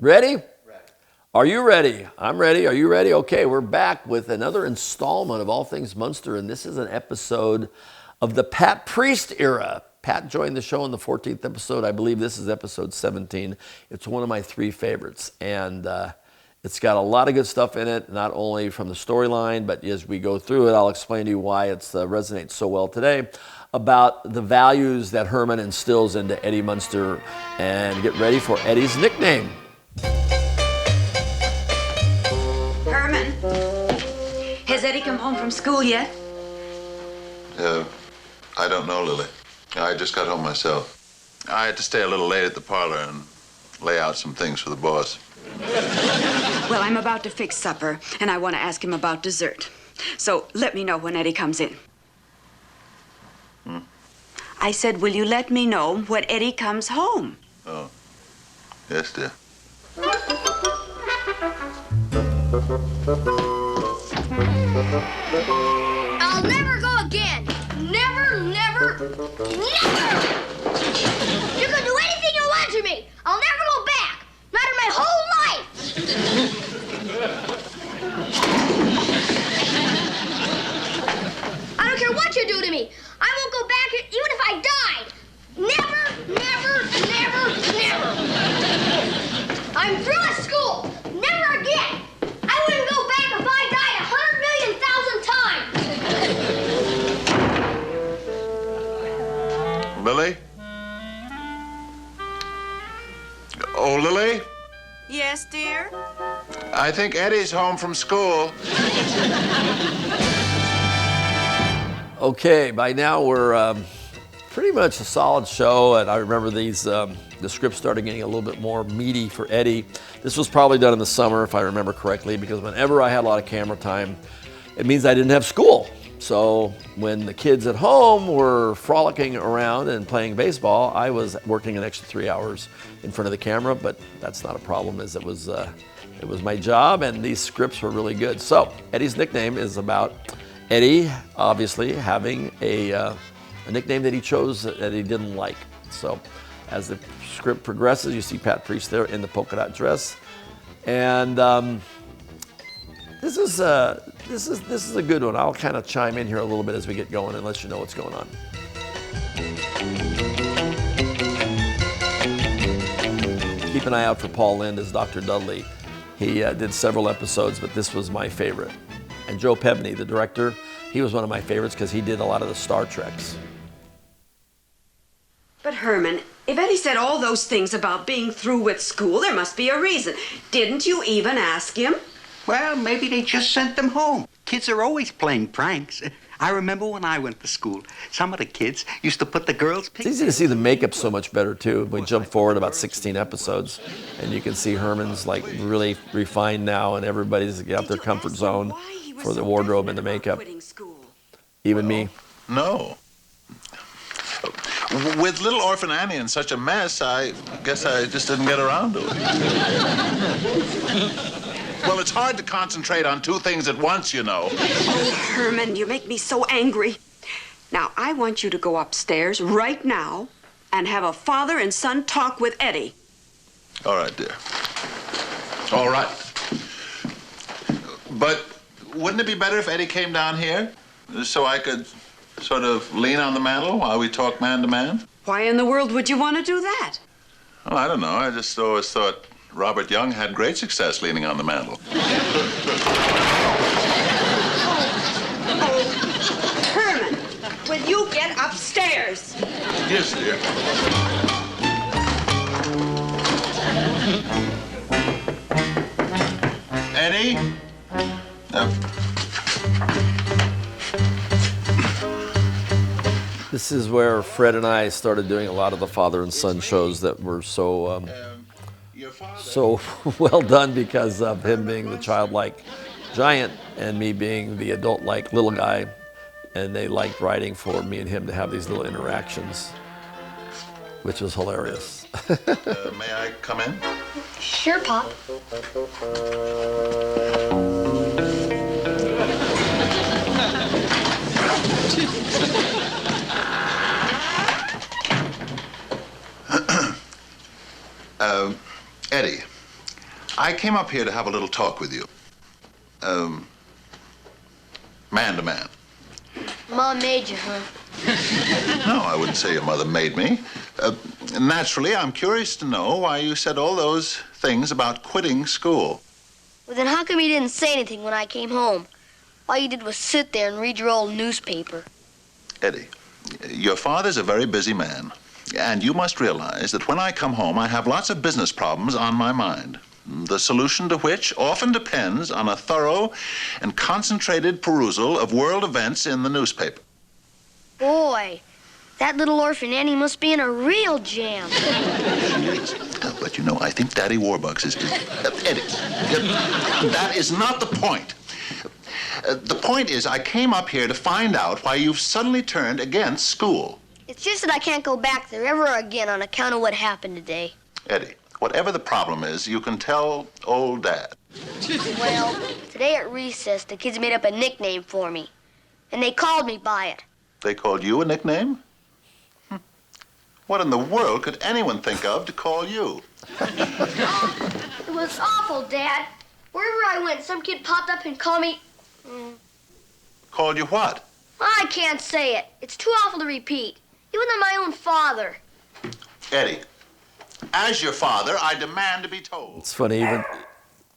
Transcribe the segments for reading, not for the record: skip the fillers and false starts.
Ready? Ready. Are you ready? I'm ready. Are you ready? Okay, we're back with another installment of All Things Munster, and this is an episode of the Pat Priest era. Pat joined the show in the 14th episode. I believe this is episode 17. It's one of my three favorites, and it's got a lot of good stuff in it, not only from the storyline, but as we go through it, I'll explain to you why it resonates so well today about the values that Herman instills into Eddie Munster. And get ready for Eddie's nickname. Herman, has Eddie come home from school yet? I don't know, Lily. I just got home myself. I had to stay a little late at the parlor and lay out some things for the boss. Well, I'm about to fix supper, and I want to ask him about dessert. So let me know when Eddie comes in. I said, will you let me know when Eddie comes home? Oh, yes, dear. I'll never go again. Never, never, never! You can do anything you want to me. I'll never go back. Not in my whole life. I don't care what you do to me. I won't go back even if I died. Never, never, never, never. I'm through at school. Never again. I wouldn't go back if I died 100,000,000 times. Lily? Oh, Lily? Yes, dear? I think Eddie's home from school. Okay, by now we're pretty much a solid show, and I remember the script started getting a little bit more meaty for Eddie. This was probably done in the summer, if I remember correctly, because whenever I had a lot of camera time, it means I didn't have school. So when the kids at home were frolicking around and playing baseball, I was working an extra 3 hours in front of the camera, but that's not a problem, as it was my job, and these scripts were really good. So Eddie's nickname is about Eddie, obviously, having a nickname that he chose that he didn't like. So as the script progresses, you see Pat Priest there in the polka dot dress, and this is a good one. I'll kind of chime in here a little bit as we get going and let you know what's going on. Keep an eye out for Paul Lynde as Dr. Dudley. He did several episodes, but this was my favorite. And Joe Pebney, the director, he was one of my favorites because he did a lot of the Star Treks. But Herman, if Eddie said all those things about being through with school, there must be a reason. Didn't you even ask him? Well, maybe they just sent them home. Kids are always playing pranks. I remember when I went to school, some of the kids used to put the girls' It's easy to see the makeup so much better, too. We jump forward about 16 episodes, and you can see Herman's like really refined now, and everybody's out their comfort zone for the wardrobe and the makeup. Even me. No. With little Orphan Annie in such a mess, I guess I just didn't get around to it. Well, it's hard to concentrate on two things at once, you know. Oh, Herman, you make me so angry. Now, I want you to go upstairs right now and have a father and son talk with Eddie. All right, dear. All right. But wouldn't it be better if Eddie came down here so I could sort of lean on the mantel while we talk man to man? Why in the world would you want to do that? Oh, I don't know. I just always thought Robert Young had great success leaning on the mantel. Oh, Herman, will you get upstairs? Yes, dear. Eddie? This is where Fred and I started doing a lot of the father and son shows that were so well done because of him being the childlike giant and me being the adult-like little guy. And they liked writing for me and him to have these little interactions, which was hilarious. May I come in? Sure, Pop. Eddie, I came up here to have a little talk with you. Man to man. Mom made you, huh? No, I wouldn't say your mother made me. Naturally, I'm curious to know why you said all those things about quitting school. Well, then how come you didn't say anything when I came home? All you did was sit there and read your old newspaper. Eddie, your father's a very busy man. And you must realize that when I come home, I have lots of business problems on my mind. The solution to which often depends on a thorough and concentrated perusal of world events in the newspaper. Boy, that little orphan Annie must be in a real jam. She is. But you know, I think Daddy Warbucks is... Eddie, that is not the point. The point is, I came up here to find out why you've suddenly turned against school. It's just that I can't go back there ever again on account of what happened today. Eddie, whatever the problem is, you can tell old Dad. Well, today at recess, the kids made up a nickname for me. And they called me by it. They called you a nickname? What in the world could anyone think of to call you? It was awful, Dad. Wherever I went, some kid popped up and called me... Called you what? I can't say it. It's too awful to repeat. Even than my own father. Eddie, as your father, I demand to be told. It's funny, hey,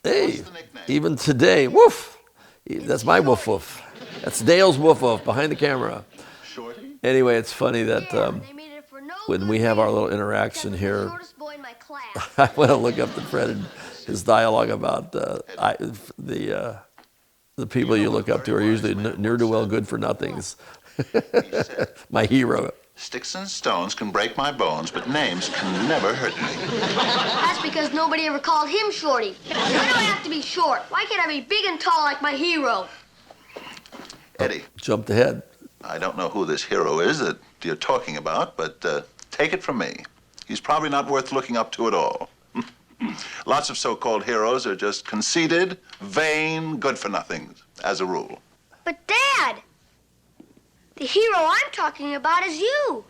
What's the nickname? even today, woof. That's my woof woof. That's Dale's woof woof behind the camera. Shorty? Anyway, it's funny that They made it for no when good we have our reason, little interaction except here, the shortest boy in my class. I want to look up to Fred and his dialogue about the people you look up to are usually ne'er-do-well good-for-nothings. My hero. Sticks and stones can break my bones, but names can never hurt me. That's because nobody ever called him Shorty. Why do I have to be short? Why can't I be big and tall like my hero? Eddie, Jumped ahead. I don't know who this hero is that you're talking about, but take it from me. He's probably not worth looking up to at all. Lots of so-called heroes are just conceited, vain, good-for-nothings, as a rule. But, Dad, the hero I'm talking about is you.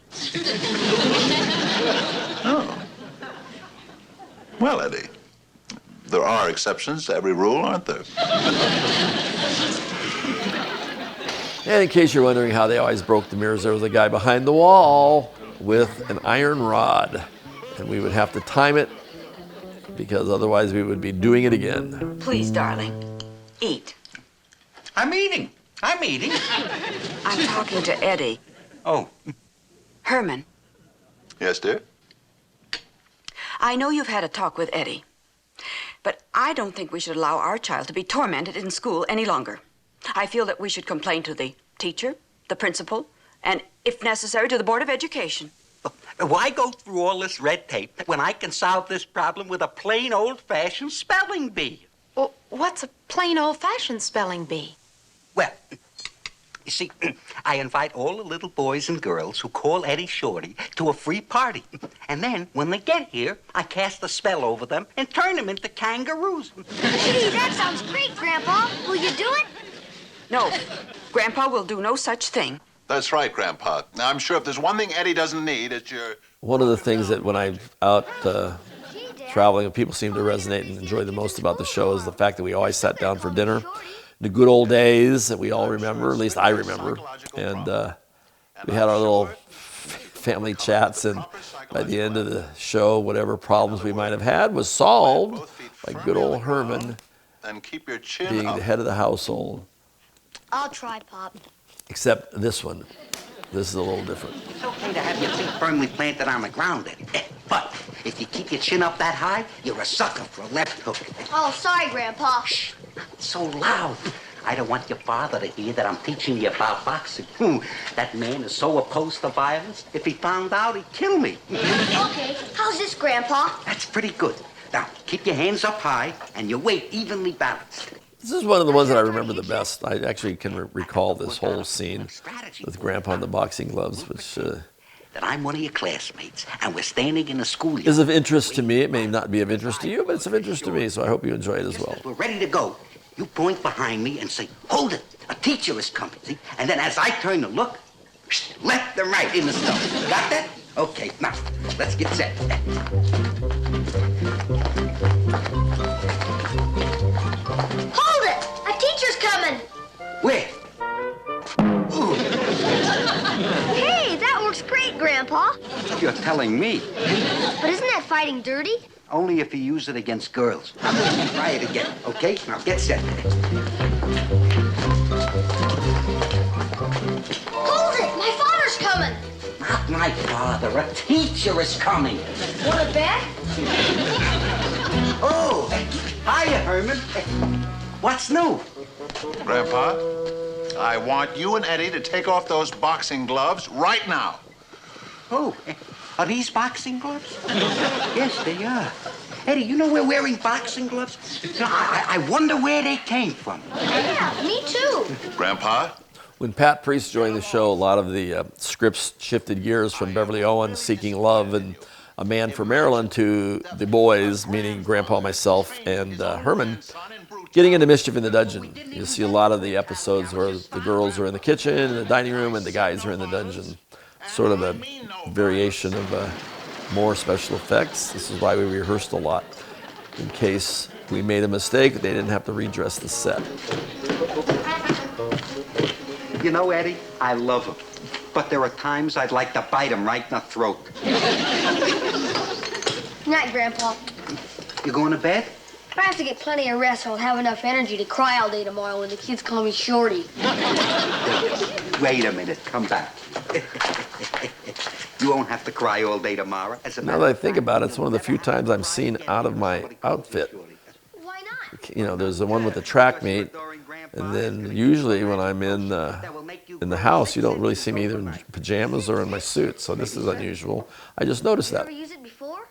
Oh. Well, Eddie, there are exceptions to every rule, aren't there? And in case you're wondering how they always broke the mirrors, there was a guy behind the wall with an iron rod. And we would have to time it because otherwise we would be doing it again. Please, darling, eat. I'm eating. I'm eating. I'm talking to Eddie. Oh, Herman, Yes, dear? I know you've had a talk with Eddie, but I don't think we should allow our child to be tormented in school any longer. I feel that we should complain to the teacher, the principal, and, if necessary, to the Board of Education. why go through all this red tape when I can solve this problem with a plain old-fashioned spelling bee? Well, what's a plain old-fashioned spelling bee? Well, you see, I invite all the little boys and girls who call Eddie Shorty to a free party. And then, when they get here, I cast a spell over them and turn them into kangaroos. Gee, that sounds great, Grandpa. Will you do it? No, Grandpa will do no such thing. That's right, Grandpa. Now, I'm sure if there's one thing Eddie doesn't need, it's your... One of the things that when I'm out traveling, and people seem to resonate and enjoy the most about the show is the fact that we always sat down for dinner. The good old days that we all remember, at least I remember. And we had our little family chats, and by the end of the show, whatever problems we might have had was solved by good old Herman And keep your chin being up. the head of the household. I'll try, Pop. Except this one. This is a little different. It's okay to have your feet firmly planted on the ground, Eddie. But if you keep your chin up that high, you're a sucker for a left hook. Oh, sorry, Grandpa. Shh, not so loud. I don't want your father to hear that I'm teaching you about boxing. That man is so opposed to violence, if he found out, he'd kill me. Okay, how's this, Grandpa? That's pretty good. Now, keep your hands up high and your weight evenly balanced. This is one of the ones that I remember the best. I actually can recall this whole scene with Grandpa and the boxing gloves, which That I'm one of your classmates, and we're standing in the schoolyard. is of interest to me. It may not be of interest to you, but it's of interest to me, so I hope you enjoy it as well. We're ready to go. You point behind me and say, "Hold it, a teacher is coming." See? And then as I turn to look, left and right in the snow. Got that? Okay, now, let's get set. telling me. But isn't that fighting dirty? Only if you use it against girls. Try it again, okay? Now get set. Hold it! My father's coming! Not my father. A teacher is coming. Want to bet? Oh, hiya, Herman. What's new? Grandpa, I want you and Eddie to take off those boxing gloves right now. Oh, are these boxing gloves? Yes, they are. Eddie, you know we're wearing boxing gloves? I wonder where they came from. Yeah, me too. Grandpa, When Pat Priest joined the show, a lot of the scripts shifted gears from Beverly Owens seeking love and A Man from Maryland to the boys, meaning Grandpa, myself, and Herman, getting into mischief in the dungeon. You'll see a lot of the episodes where the girls are in the kitchen, in the dining room, and the guys are in the dungeon. Sort of a variation of more special effects. This is why we rehearsed a lot. In case we made a mistake, they didn't have to redress the set. You know, Eddie, I love him. But there are times I'd like to bite him right in the throat. Night, Grandpa. You going to bed? I have to get plenty of rest so I'll have enough energy to cry all day tomorrow when the kids call me Shorty. Wait a minute. Come back. You won't have to cry all day tomorrow. Now that I think about it, it's one of the few times I'm seen out of my outfit. Why not? You know, there's the one with the track meet, and then usually when I'm in the house, you don't really see me either in pajamas or in my suit. So this is unusual. I just noticed that. Ever use it before?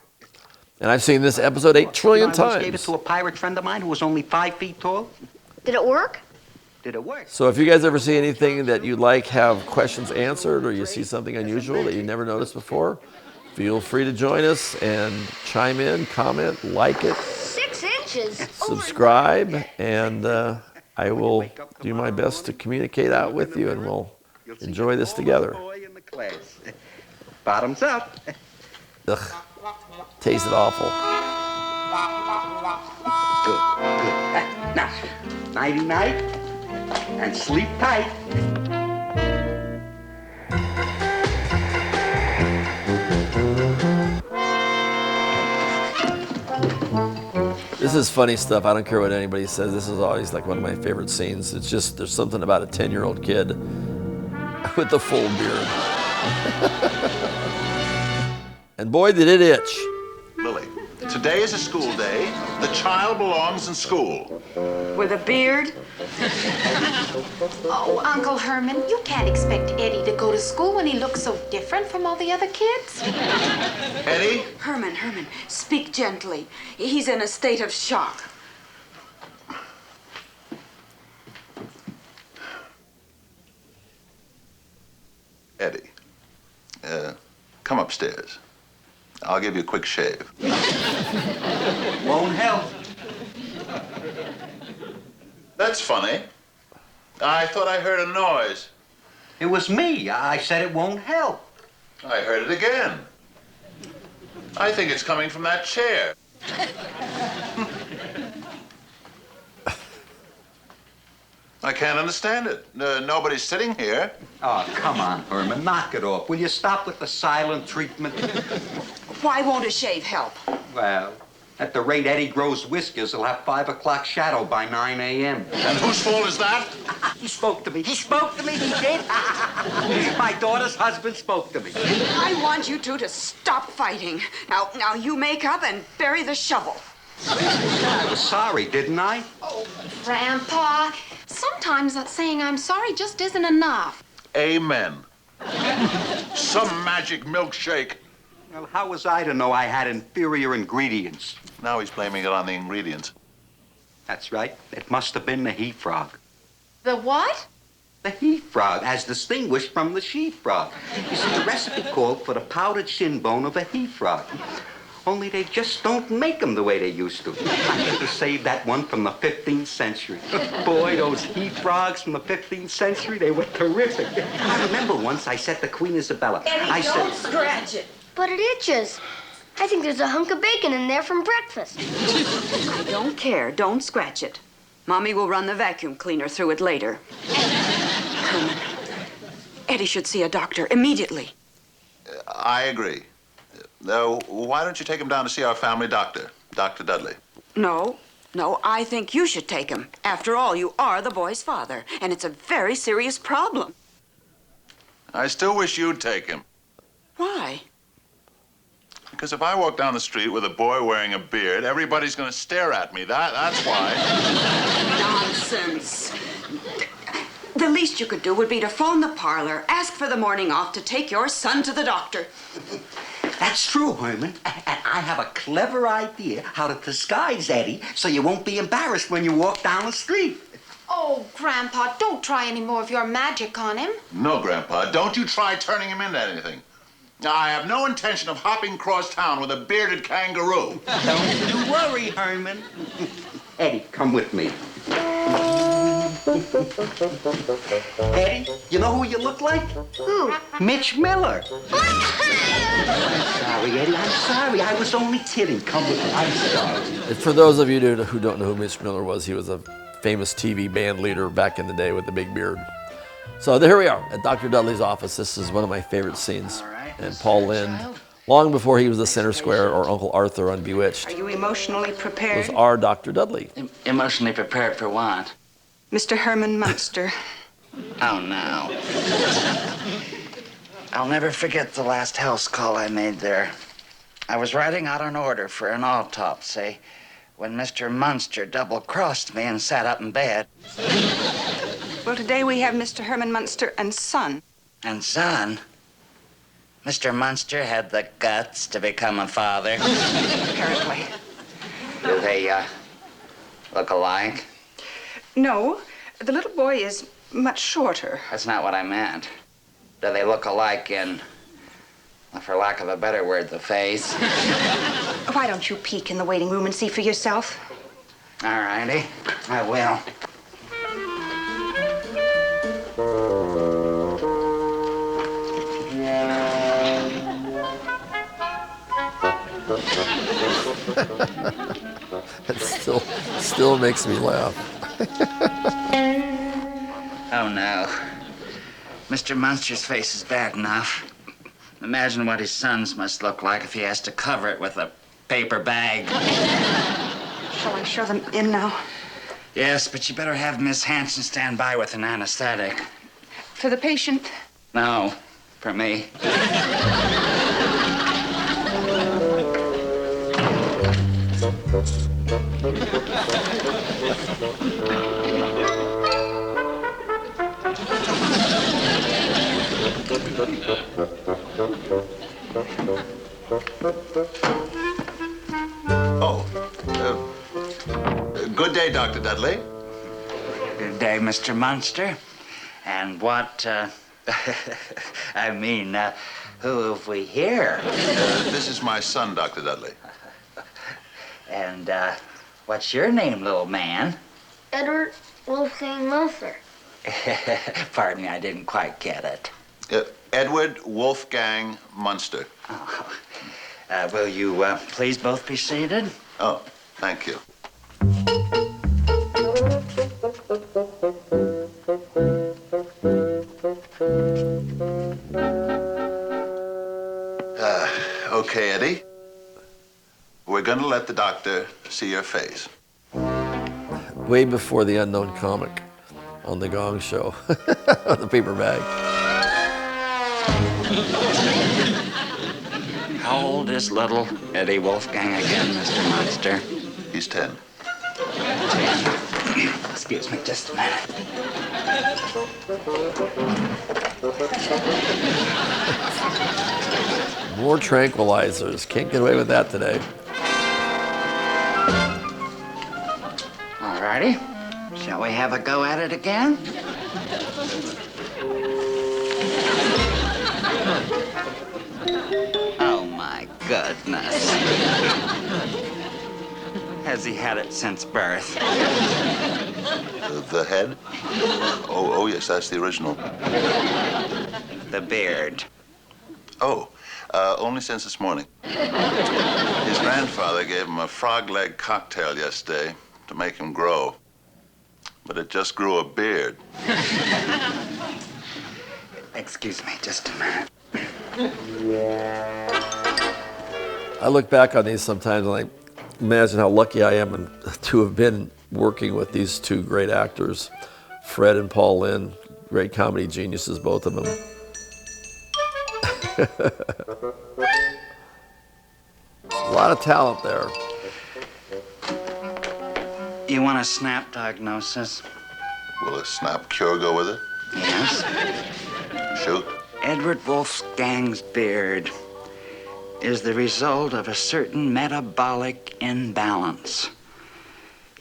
And I've seen this episode 8 trillion I once gave it times. to a pirate friend of mine who was only 5 feet tall. Did it work? Did it work? So if you guys ever see anything that you'd like have questions answered, or you see something unusual that you never noticed before, feel free to join us and chime in, comment, like it, 6 inches? subscribe, and I will do my best to communicate out with you, and we'll enjoy this together. Bottoms up. Ugh, tasted awful. Good. Now, nighty-night, and sleep tight. This is funny stuff. I don't care what anybody says. This is always like one of my favorite scenes. It's just, there's something about a 10-year-old kid with the full beard. And boy, did it itch. Lily, today is a school day. The child belongs in school. With a beard? Oh, Uncle Herman, you can't expect Eddie to go to school when he looks so different from all the other kids. Eddie? Herman, speak gently. He's in a state of shock. Eddie, come upstairs. I'll give you a quick shave. Won't help. That's funny. I thought I heard a noise. It was me. I said it won't help. I heard it again. I think it's coming from that chair. I can't understand it. Nobody's sitting here. Oh, come on, Herman. Knock it off. Will you stop with the silent treatment? Why won't a shave help? Well, at the rate Eddie grows whiskers, he'll have 5 o'clock shadow by 9 a.m. And whose fault is that? He spoke to me. He spoke to me. He did. My daughter's husband spoke to me. I want you two to stop fighting. Now you make up and bury the shovel. I was sorry, didn't I? Oh, Grandpa, sometimes saying I'm sorry just isn't enough. Amen. Some magic milkshake. Well, how was I to know I had inferior ingredients? Now he's blaming it on the ingredients. That's right. It must have been the he frog. The what? The he frog, as distinguished from the she frog. You see, the recipe called for the powdered shin bone of a he frog. Only they just don't make them the way they used to. I had to save that one from the 15th century. Boy, those he frogs from the 15th century, they were terrific. I remember once I said to Queen Isabella, I said, Scratch it. But it itches. I think there's a hunk of bacon in there from breakfast. I don't care. Don't scratch it. Mommy will run the vacuum cleaner through it later. Herman, Eddie should see a doctor immediately. I agree. Why don't you take him down to see our family doctor, Dr. Dudley? No, I think you should take him. After all, you are the boy's father, and it's a very serious problem. I still wish you'd take him. Why? Because if I walk down the street with a boy wearing a beard, everybody's going to stare at me. That's why. Nonsense. The least you could do would be to phone the parlor, ask for the morning off to take your son to the doctor. That's true, Herman. And I have a clever idea how to disguise Eddie so you won't be embarrassed when you walk down the street. Oh, Grandpa, don't try any more of your magic on him. No, Grandpa, don't you try turning him into anything. I have no intention of hopping across town with a bearded kangaroo. Don't you worry, Herman. Eddie, come with me. Eddie, you know who you look like? Who? Mitch Miller. Sorry, Eddie, I'm sorry. I was only kidding. Come with me. I'm sorry. For those of you who don't know who Mitch Miller was, he was a famous TV band leader back in the day with the big beard. So here we are at Dr. Dudley's office. This is one of my favorite scenes. All right, And Paul Lynde, long before he was the center square or Uncle Arthur on Bewitched, Are you emotionally prepared? was our Dr. Dudley. Emotionally prepared for what? Mr. Herman Munster. Oh, no. I'll never forget the last house call I made there. I was writing out an order for an autopsy when Mr. Munster double-crossed me and sat up in bed. Well, today we have Mr. Herman Munster and son. And son, Mr. Munster had the guts to become a father. Apparently. Do they, look alike? No, the little boy is much shorter. That's not what I meant. Do they look alike in, for lack of a better word, the face? Why don't you peek in the waiting room and see for yourself? All righty, I will. It still makes me laugh. Oh, no. Mr. Munster's face is bad enough. Imagine what his son's must look like if he has to cover it with a paper bag. Shall I show them in now? Yes, but you better have Miss Hanson stand by with an anesthetic. For the patient? No, for me. Good day, Dr. Dudley. Good day, Mr. Munster. And what, I mean, who have we here? This is my son, Dr. Dudley. And, what's your name, little man? Edward Wolfgang Munster. Pardon me, I didn't quite get it. Edward Wolfgang Munster. Oh. Will you, please both be seated? Oh, thank you. Okay, Eddie. We're going to let the doctor see your face. Way before the unknown comic on the Gong Show, the paper bag. How old is little Eddie Wolfgang again, Mr. Munster? He's 10. 10. Excuse me just a minute. More tranquilizers. Can't get away with that today. All righty. Shall we have a go at it again? Oh, my goodness. Has he had it since birth? The head? Oh, yes, that's the original. The beard. Oh, only since this morning. His grandfather gave him a frog leg cocktail yesterday to make him grow. But it just grew a beard. Excuse me just a minute. I look back on these sometimes and I imagine how lucky I am to have been working with these two great actors, Fred and Paul Lynde, great comedy geniuses, both of them. A lot of talent there. You want a snap diagnosis? Will a snap cure go with it? Yes. Shoot. Edward Wolfgang's beard is the result of a certain metabolic imbalance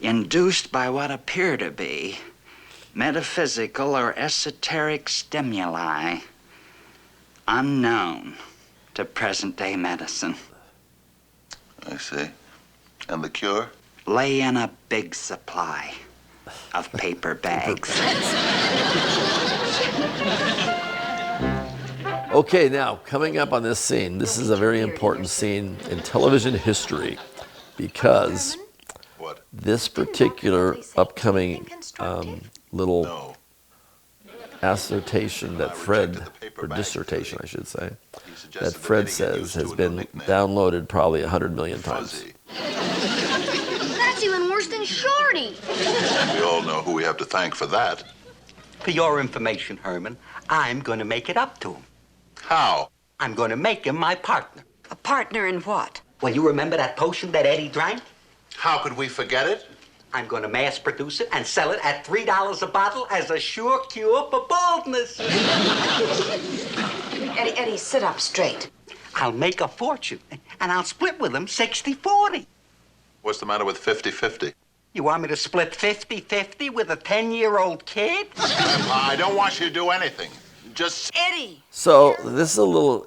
induced by what appear to be metaphysical or esoteric stimuli unknown to present-day medicine. I see. And the cure? Lay in a big supply of paper bags. Okay, now, coming up on this scene, this is a very important scene in television history because What? this particular upcoming little No. assertion that Fred, or dissertation I should say, He that suggested Fred Eddie get says used to has a new been nickname. downloaded probably 100 million times. Fuzzy. That's even worse than Shorty. We all know who we have to thank for that. For your information, Herman, I'm going to make it up to him. How? I'm going to make him my partner. A partner in what? Well, you remember that potion that Eddie drank? How could we forget it? I'm going to mass produce it and sell it at $3 a bottle as a sure cure for baldness. Eddie, sit up straight. I'll make a fortune, and I'll split with him 60-40. What's the matter with 50-50? You want me to split 50-50 with a 10-year-old kid? I don't want you to do anything. Just... Eddie! So this is a little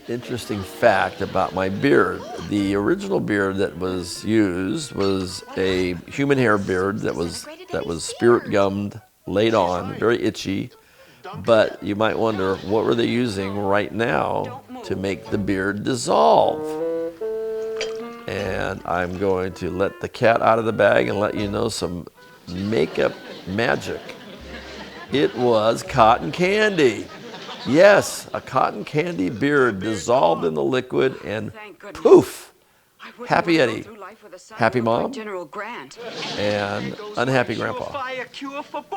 interesting fact about my beard. The original beard that was used was a human hair beard that was spirit gummed, laid on, very itchy. But you might wonder, what were they using right now to make the beard dissolve? And I'm going to let the cat out of the bag and let you know some makeup magic. It was cotton candy. Yes, a cotton candy beard dissolved in the liquid and poof, happy Eddie, happy mom, General Grant. and unhappy grandpa.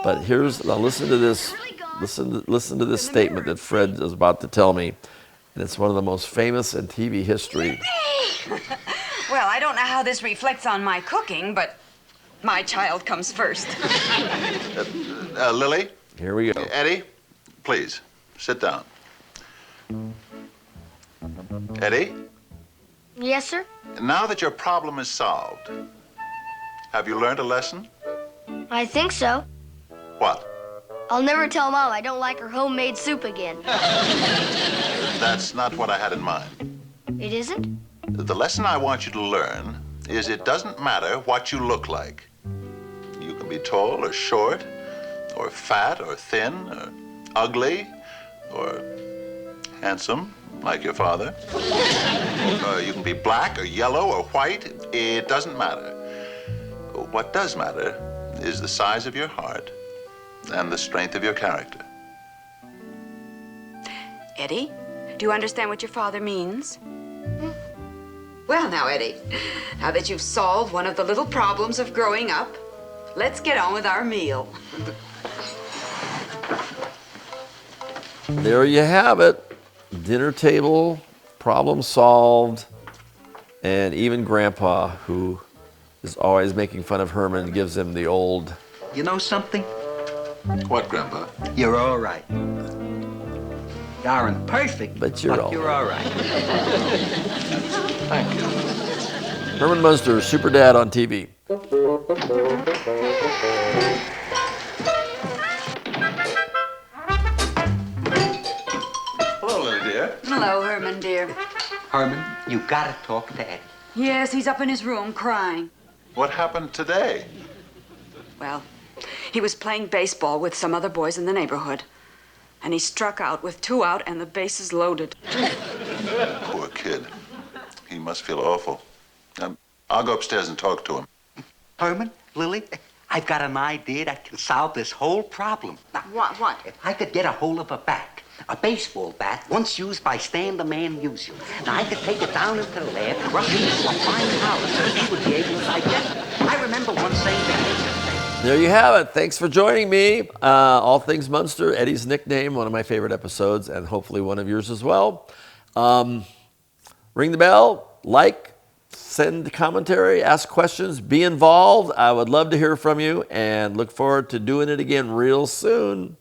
But here's, now listen to this, listen to this statement that Fred is about to tell me. And it's one of the most famous in TV history. Well, I don't know how this reflects on my cooking, but my child comes first. Lily? Here we go. Eddie? Please, sit down. Eddie? Yes, sir? Now that your problem is solved, have you learned a lesson? I think so. What? I'll never tell Mom I don't like her homemade soup again. That's not what I had in mind. It isn't? The lesson I want you to learn is it doesn't matter what you look like. You can be tall or short, or fat or thin, or ugly, or handsome, like your father. You can be black or yellow or white. It doesn't matter. What does matter is the size of your heart and the strength of your character. Eddie, do you understand what your father means? Well, now, Eddie, now that you've solved one of the little problems of growing up, let's get on with our meal. There you have it. Dinner table, problem solved, and even Grandpa, who is always making fun of Herman, gives him the old... You know something? What, Grandpa? You're all right. You aren't perfect, But you're all you're all right. Thank you. Herman Munsters, Super Dad on TV. Hello, Lily dear. Hello, Herman, dear. Herman, you gotta talk to Eddie. Yes, he's up in his room crying. What happened today? Well, he was playing baseball with some other boys in the neighborhood, and he struck out with 2 out and the bases loaded. Poor kid. He must feel awful. I'll go upstairs and talk to him. Herman, Lily, I've got an idea that can solve this whole problem. Now, What? if I could get a hold of a bat A baseball bat once used by Stan the Man Musial. Now, I could take it down into the lab, brush it into a fine powder so that he would be able to digest it. I remember once saying to him, There you have it. Thanks for joining me. All Things Munster, Eddie's nickname, one of my favorite episodes, and hopefully one of yours as well. Ring the bell, like, send commentary, ask questions, be involved. I would love to hear from you and look forward to doing it again real soon.